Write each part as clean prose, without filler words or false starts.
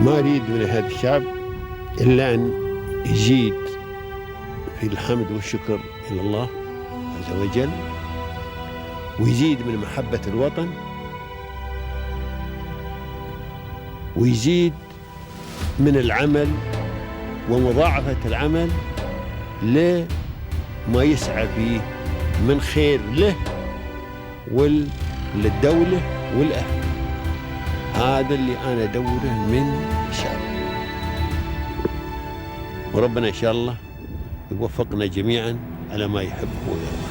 ما أريد من هذا الشعب إلا أن يزيد في الحمد والشكر إلى الله عز وجل، ويزيد من محبة الوطن، ويزيد من العمل ومضاعفة العمل لما يسعى فيه من خير له وللدولة والأهل. هذا اللي أنا أدوره من الشعب، وربنا إن شاء الله يوفقنا جميعا على ما يحب ويرضى.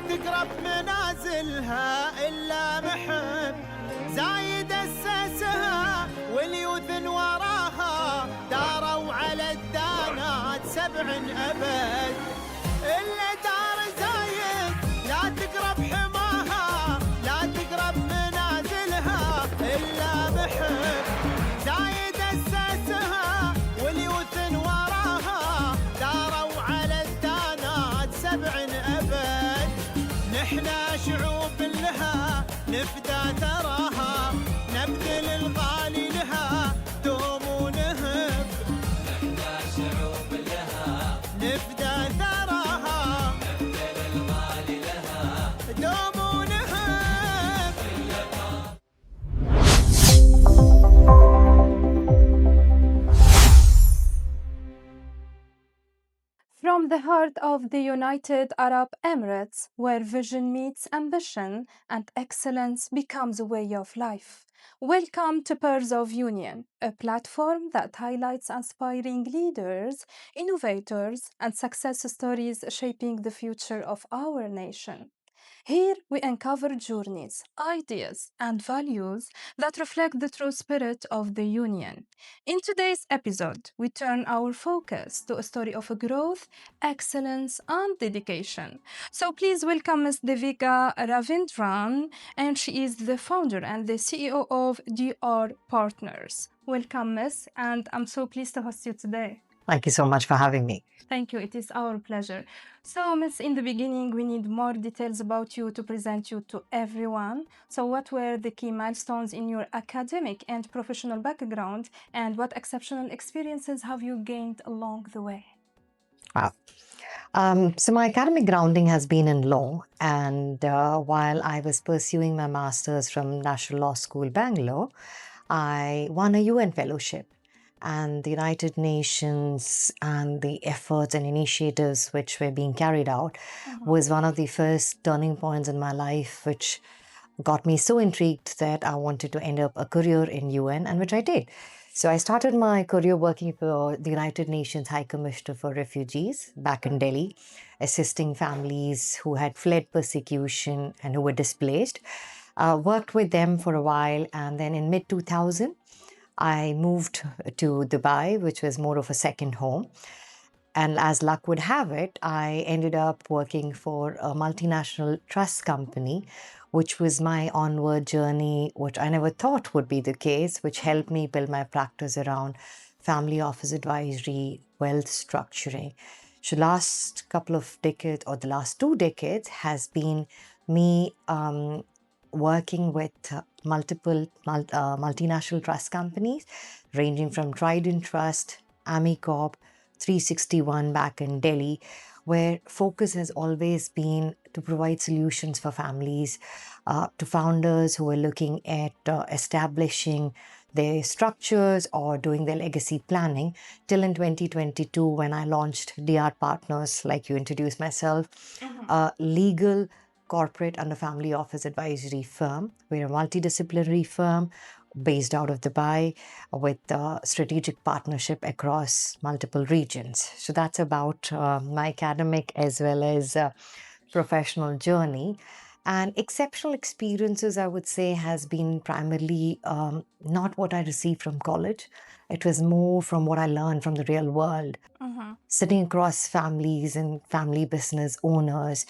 تقرب منازلها إلا محب زايد أسسها واليوث وراها داروا على الدانات 7 أبد. إلا دار زايد لا تقرب حماها لا تقرب منازلها إلا محب زايد أسسها واليوث وراها داروا على الدانات 7 أبد. نحنا شعوب لها نفدى ثراها نبذل الغالي لها دوم ونهب. نحنا شعوب لها نفدى ثراها نبذل الغالي لها دوم ونهب. From the heart of the United Arab Emirates, where vision meets ambition and excellence becomes a way of life. Welcome to Pearls of Union, a platform that highlights inspiring leaders, innovators, and success stories shaping the future of our nation. Here we uncover journeys, ideas, and values that reflect the true spirit of the Union. In today's episode, we turn our focus to a story of growth, excellence, and dedication. So please welcome Ms. Devika Raveendran, and she is the founder and the CEO of DR Partners. Welcome, Ms., and I'm so pleased to host you today. Thank you so much for having me. Thank you. It is our pleasure. So, Miss, in the beginning, we need more details about you to present you to everyone. So, what were the key milestones in your academic and professional background, and what exceptional experiences have you gained along the way? Wow. So my academic grounding has been in law, and while I was pursuing my master's from National Law School, Bangalore, I won a UN fellowship. And the United Nations and the efforts and initiatives which were being carried out was one of the first turning points in my life, which got me so intrigued that I wanted to end up a career in UN, and which I did. So I started my career working for the United Nations High Commissioner for Refugees back in Delhi, assisting families who had fled persecution and who were displaced. Worked with them for a while, and then in mid-2000, I moved to Dubai, which was more of a second home. And as luck would have it, I ended up working for a multinational trust company, which was my onward journey, which I never thought would be the case, which helped me build my practice around family office advisory, wealth structuring. So last couple of decades, or the last 2 decades, has been me working with multiple multinational trust companies, ranging from Trident Trust, AmiCorp, 361 back in Delhi, where focus has always been to provide solutions for families, to founders who are looking at establishing their structures or doing their legacy planning, till in 2022 when I launched DR Partners, like you introduced myself, a legal corporate and a family office advisory firm. We're a multidisciplinary firm based out of Dubai with strategic partnership across multiple regions. So that's about my academic as well as professional journey. And exceptional experiences, I would say, has been primarily not what I received from college. It was more from what I learned from the real world. Sitting across families and family business owners,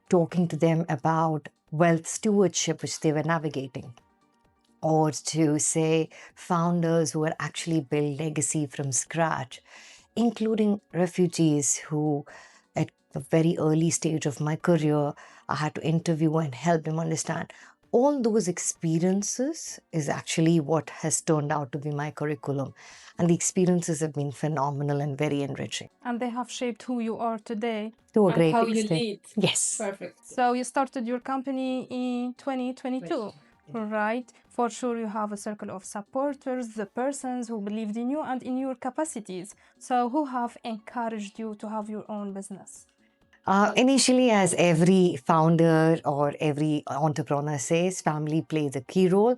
talking to them about wealth stewardship, which they were navigating, or to say founders who are actually build legacy from scratch, including refugees who at the very early stage of my career, I had to interview and help them understand. All those experiences is actually what has turned out to be my curriculum. And the experiences have been phenomenal and very enriching. And they have shaped who you are today. To a And great how you extent. lead. Yes. Perfect. So you started your company in 2022, right? For sure, you have a circle of supporters, the persons who believed in you and in your capacities. So who have encouraged you to have your own business? Initially, as every founder or every entrepreneur says, family plays a key role.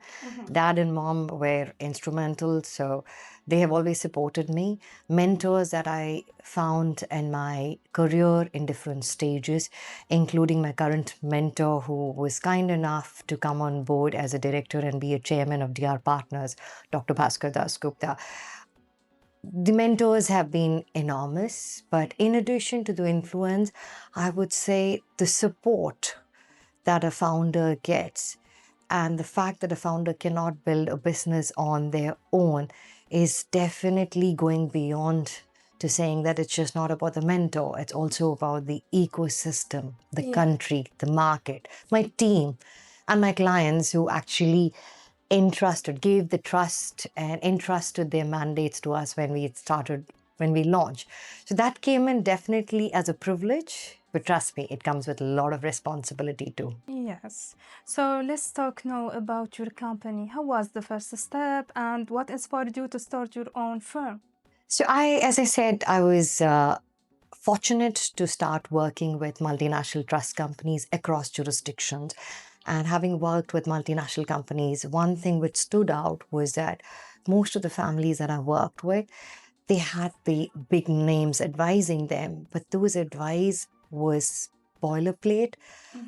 Dad and mom were instrumental, so they have always supported me. Mentors that I found in my career in different stages, including my current mentor, who was kind enough to come on board as a director and be a chairman of DR Partners, Dr. Bhaskar Das Gupta. The mentors have been enormous, but in addition to the influence, I would say the support that a founder gets and the fact that a founder cannot build a business on their own is definitely going beyond to saying that it's just not about the mentor. It's also about the ecosystem, the country, the market, my team, and my clients who actually gave the trust and entrusted their mandates to us when we launched. So that came in definitely as a privilege, but trust me, it comes with a lot of responsibility too. Yes. So let's talk now about your company. How was the first step and what inspired you to start your own firm? So as I said, I was fortunate to start working with multinational trust companies across jurisdictions. And having worked with multinational companies, one thing which stood out was that most of the families that I worked with, they had the big names advising them, but those advice was boilerplate,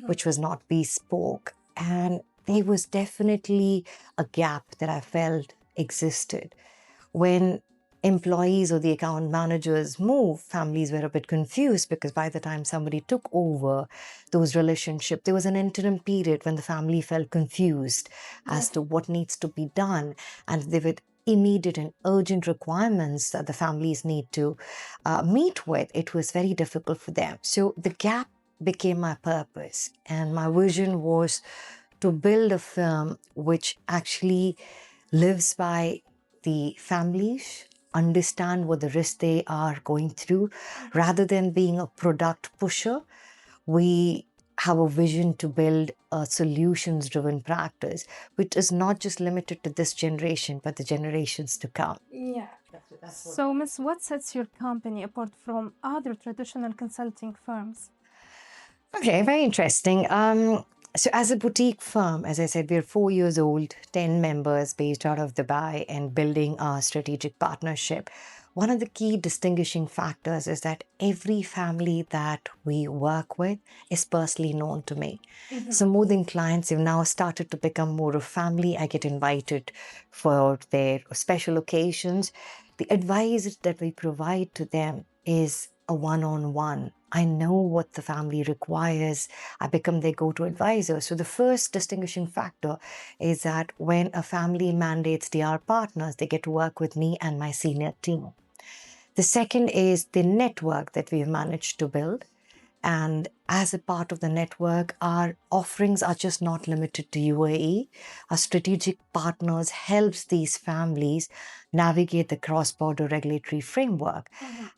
which was not bespoke. And there was definitely a gap that I felt existed. When employees or the account managers moved, families were a bit confused because by the time somebody took over those relationships, there was an interim period when the family felt confused as to what needs to be done. And there were immediate and urgent requirements that the families need to meet with. It was very difficult for them. So the gap became my purpose. And my vision was to build a firm which actually lives by the families, understand what the risks they are going through, rather than being a product pusher. We have a vision to build a solutions-driven practice, which is not just limited to this generation, but the generations to come. Yeah. So, Miss, what sets your company apart from other traditional consulting firms? Okay, very interesting. So as a boutique firm, as I said, we're 4 years old, 10 members based out of Dubai and building our strategic partnership. One of the key distinguishing factors is that every family that we work with is personally known to me. So more than clients, have now started to become more of family. I get invited for their special occasions. The advice that we provide to them is a one-on-one. I know what the family requires. I become their go-to advisor. So the first distinguishing factor is that when a family mandates DR partners, they get to work with me and my senior team. The second is the network that we've managed to build. And as a part of the network, our offerings are just not limited to UAE. Our strategic partners helps these families navigate the cross-border regulatory framework.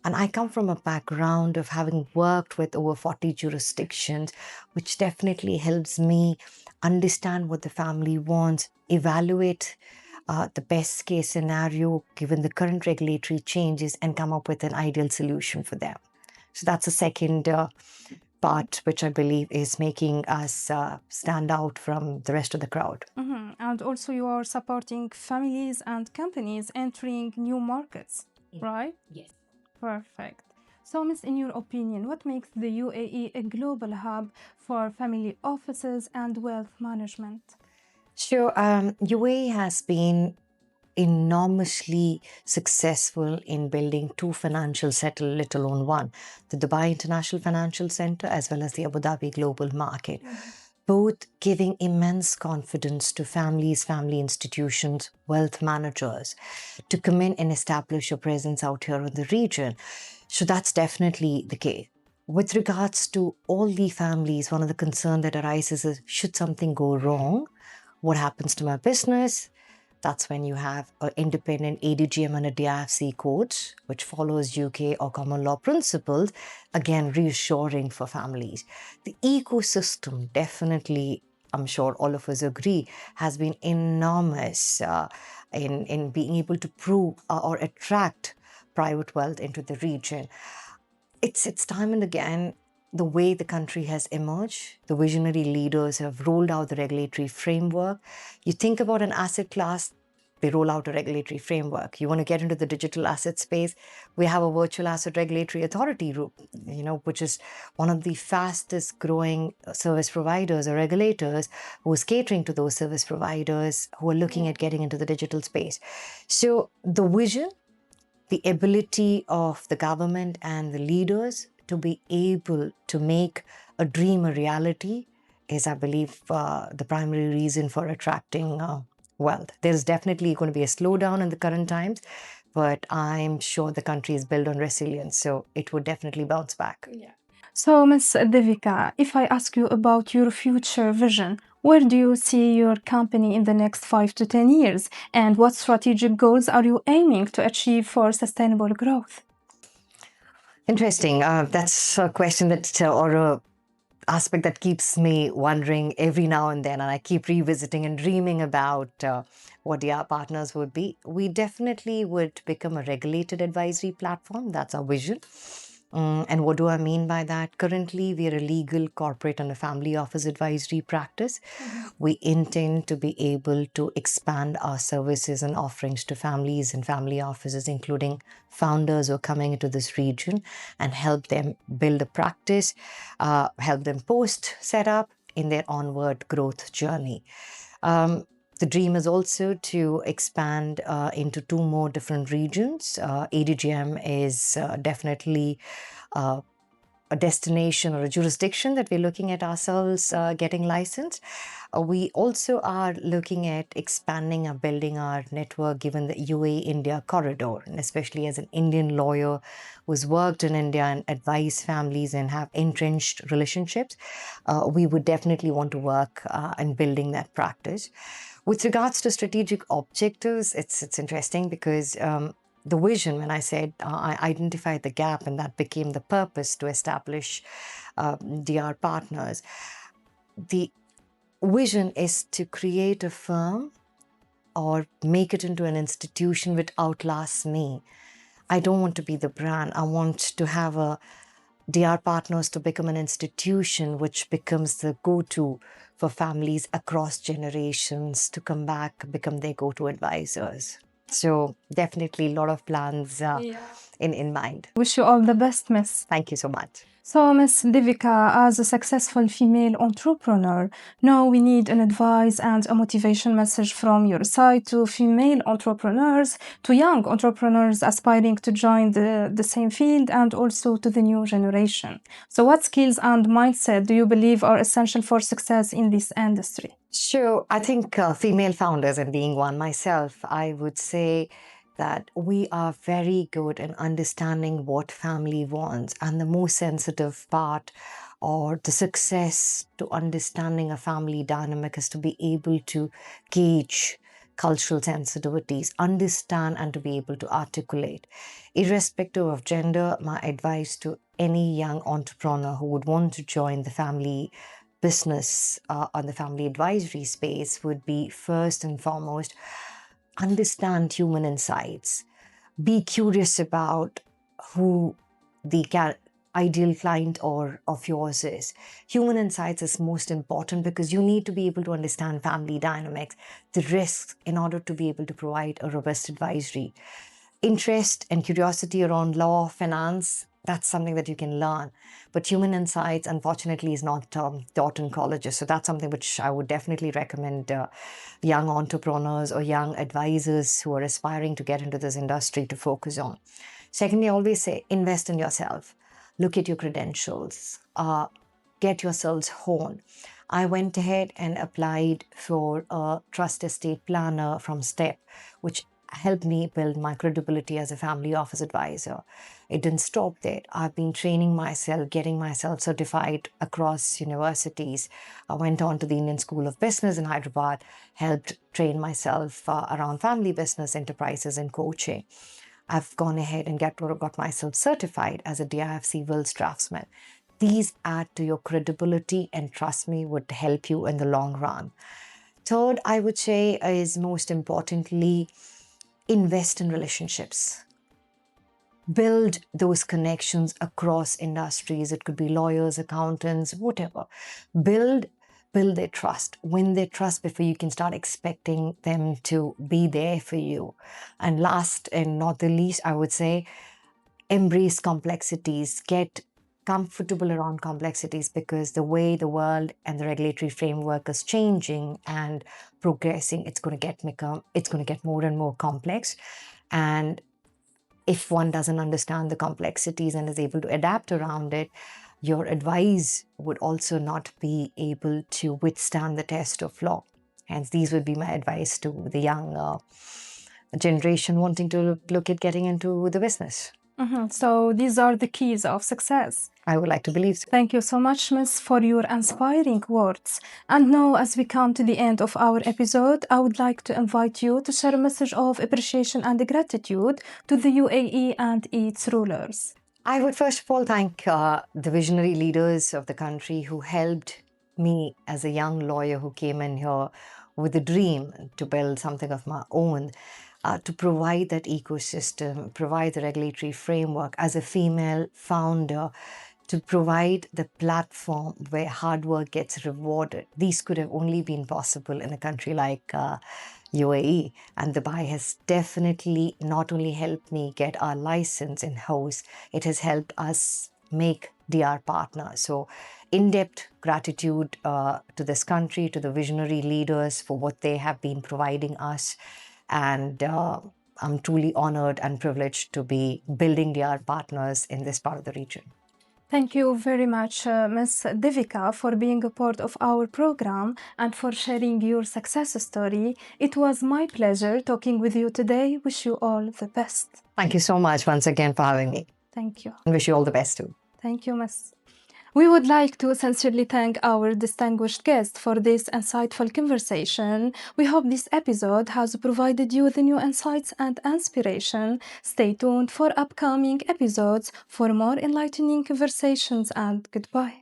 And I come from a background of having worked with over 40 jurisdictions, which definitely helps me understand what the family wants, evaluate the best case scenario given the current regulatory changes, and come up with an ideal solution for them. So that's the second part which I believe is making us stand out from the rest of the crowd. And also you are supporting families and companies entering new markets, right? Yes. Perfect. So, Miss, in your opinion, what makes the UAE a global hub for family offices and wealth management? Sure. UAE has been enormously successful in building two financial centers, let alone one, the Dubai International Financial Center as well as the Abu Dhabi Global Market, both giving immense confidence to families, family institutions, wealth managers to come in and establish a presence out here in the region. So that's definitely the case. With regards to all the families, one of the concerns that arises is, should something go wrong, what happens to my business? That's when you have an independent ADGM and a DIFC coach, which follows UK or common law principles, again, reassuring for families. The ecosystem definitely, I'm sure all of us agree, has been enormous in being able to prove or attract private wealth into the region. It's time and again the way the country has emerged. The visionary leaders have rolled out the regulatory framework. You think about an asset class, they roll out a regulatory framework. You want to get into the digital asset space, we have a virtual asset regulatory authority, which is one of the fastest growing service providers or regulators who is catering to those service providers who are looking at getting into the digital space. So the vision, the ability of the government and the leaders to be able to make a dream a reality is, I believe, the primary reason for attracting wealth. There's definitely going to be a slowdown in the current times, but I'm sure the country is built on resilience, so it would definitely bounce back. So, Ms. Devika, if I ask you about your future vision, where do you see your company in the next 5 to 10 years? And what strategic goals are you aiming to achieve for sustainable growth? Interesting. That's a question or a aspect that keeps me wondering every now and then, and I keep revisiting and dreaming about what our partners would be. We definitely would become a regulated advisory platform. That's our vision. And what do I mean by that? Currently, we are a legal, corporate, and a family office advisory practice. We intend to be able to expand our services and offerings to families and family offices, including founders who are coming into this region, and help them build a practice, help them post set up in their onward growth journey. The dream is also to expand into two more different regions. ADGM is definitely a destination or a jurisdiction that we're looking at ourselves getting licensed. We also are looking at expanding or building our network given the UAE-India corridor, and especially as an Indian lawyer who's worked in India and advised families and have entrenched relationships, we would definitely want to work in building that practice. With regards to strategic objectives, it's interesting because the vision, when I said I identified the gap and that became the purpose to establish DR Partners, the vision is to create a firm or make it into an institution which outlasts me. I don't want to be the brand. I want to have a DR Partners to become an institution which becomes the go-to for families across generations to come back, become their go-to advisors. So definitely a lot of plans in mind. Wish you all the best, Miss. Thank you so much. So, Ms. Devika, as a successful female entrepreneur, now we need an advice and a motivation message from your side to female entrepreneurs, to young entrepreneurs aspiring to join the same field, and also to the new generation. So, what skills and mindset do you believe are essential for success in this industry? Sure. I think female founders, and being one myself, I would say that we are very good in understanding what family wants, and the most sensitive part or the success to understanding a family dynamic is to be able to gauge cultural sensitivities, understand and to be able to articulate. Irrespective of gender, my advice to any young entrepreneur who would want to join the family business on the family advisory space would be, first and foremost, understand human insights. Be curious about who the ideal client or of yours is. Human insights is most important because you need to be able to understand family dynamics, the risks, in order to be able to provide a robust advisory. Interest and curiosity around law, finance, that's something that you can learn. But human insights, unfortunately, is not taught in colleges. So that's something which I would definitely recommend young entrepreneurs or young advisors who are aspiring to get into this industry to focus on. Secondly, I always say invest in yourself. Look at your credentials. Get yourselves honed. I went ahead and applied for a trust estate planner from STEP, which helped me build my credibility as a family office advisor. It didn't stop there. I've been training myself, getting myself certified across universities. I went on to the Indian School of Business in Hyderabad, helped train myself around family business enterprises and coaching. I've gone ahead and got myself certified as a DIFC Wills draftsman. These add to your credibility and, trust me, would help you in the long run. Third, I would say, is most importantly, invest in relationships. Build those connections across industries. It could be lawyers, accountants, whatever. Build their trust. Win their trust before you can start expecting them to be there for you. And last and not the least, I would say, embrace complexities. Get comfortable around complexities, because the way the world and the regulatory framework is changing and progressing, it's going to get more and more complex. And if one doesn't understand the complexities and is able to adapt around it, your advice would also not be able to withstand the test of law. Hence, these would be my advice to the young generation wanting to look at getting into the business. So these are the keys of success. I would like to believe so. Thank you so much, Miss, for your inspiring words. And now, as we come to the end of our episode, I would like to invite you to share a message of appreciation and gratitude to the UAE and its rulers. I would first of all thank the visionary leaders of the country who helped me as a young lawyer who came in here with a dream to build something of my own, to provide that ecosystem, provide the regulatory framework as a female founder, to provide the platform where hard work gets rewarded. These could have only been possible in a country like UAE. And Dubai has definitely not only helped me get our license in-house, it has helped us make DR partners. So in-depth gratitude to this country, to the visionary leaders for what they have been providing us. And I'm truly honored and privileged to be building DR partners in this part of the region. Thank you very much, Ms. Devika, for being a part of our program and for sharing your success story. It was my pleasure talking with you today. Wish you all the best. Thank you so much once again for having me. Thank you. And wish you all the best too. Thank you, Ms. We would like to sincerely thank our distinguished guest for this insightful conversation. We hope this episode has provided you with new insights and inspiration. Stay tuned for upcoming episodes for more enlightening conversations, and goodbye.